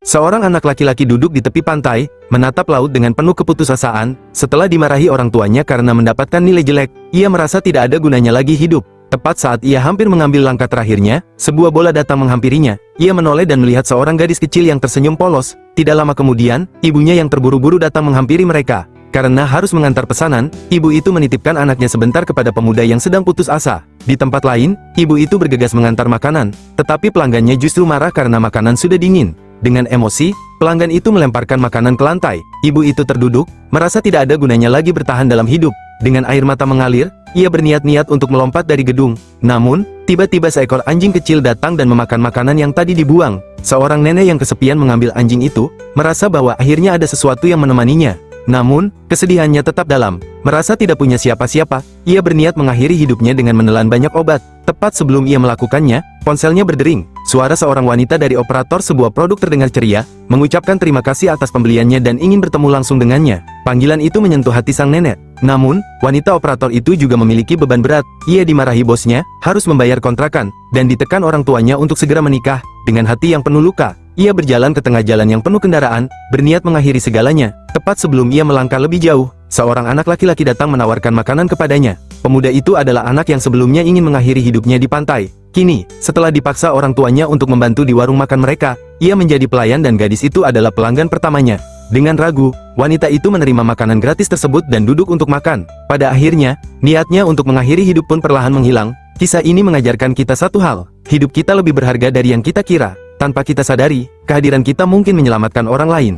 Seorang anak laki-laki duduk di tepi pantai, menatap laut dengan penuh keputusasaan. Setelah dimarahi orang tuanya karena mendapatkan nilai jelek, ia merasa tidak ada gunanya lagi hidup. Tepat saat ia hampir mengambil langkah terakhirnya, sebuah bola datang menghampirinya. Ia menoleh dan melihat seorang gadis kecil yang tersenyum polos. Tidak lama kemudian, ibunya yang terburu-buru datang menghampiri mereka. Karena harus mengantar pesanan, ibu itu menitipkan anaknya sebentar kepada pemuda yang sedang putus asa. Di tempat lain, ibu itu bergegas mengantar makanan, tetapi pelanggannya justru marah karena makanan sudah dingin. Dengan emosi, pelanggan itu melemparkan makanan ke lantai. Ibu itu terduduk, merasa tidak ada gunanya lagi bertahan dalam hidup. Dengan air mata mengalir, ia berniat-niat untuk melompat dari gedung. Namun, tiba-tiba seekor anjing kecil datang dan memakan makanan yang tadi dibuang. Seorang nenek yang kesepian mengambil anjing itu, merasa bahwa akhirnya ada sesuatu yang menemaninya. Namun, kesedihannya tetap dalam. Merasa tidak punya siapa-siapa, ia berniat mengakhiri hidupnya dengan menelan banyak obat. Tepat sebelum ia melakukannya, ponselnya berdering. Suara seorang wanita dari operator sebuah produk terdengar ceria, mengucapkan terima kasih atas pembeliannya dan ingin bertemu langsung dengannya. Panggilan itu menyentuh hati sang nenek. Namun, wanita operator itu juga memiliki beban berat. Ia dimarahi bosnya, harus membayar kontrakan, dan ditekan orang tuanya untuk segera menikah. Dengan hati yang penuh luka, ia berjalan ke tengah jalan yang penuh kendaraan, berniat mengakhiri segalanya. Tepat sebelum ia melangkah lebih jauh, seorang anak laki-laki datang menawarkan makanan kepadanya. Pemuda itu adalah anak yang sebelumnya ingin mengakhiri hidupnya di pantai. Kini, setelah dipaksa orang tuanya untuk membantu di warung makan mereka, ia menjadi pelayan dan gadis itu adalah pelanggan pertamanya. Dengan ragu, wanita itu menerima makanan gratis tersebut dan duduk untuk makan. Pada akhirnya, niatnya untuk mengakhiri hidup pun perlahan menghilang. Kisah ini mengajarkan kita satu hal, hidup kita lebih berharga dari yang kita kira. Tanpa kita sadari, kehadiran kita mungkin menyelamatkan orang lain.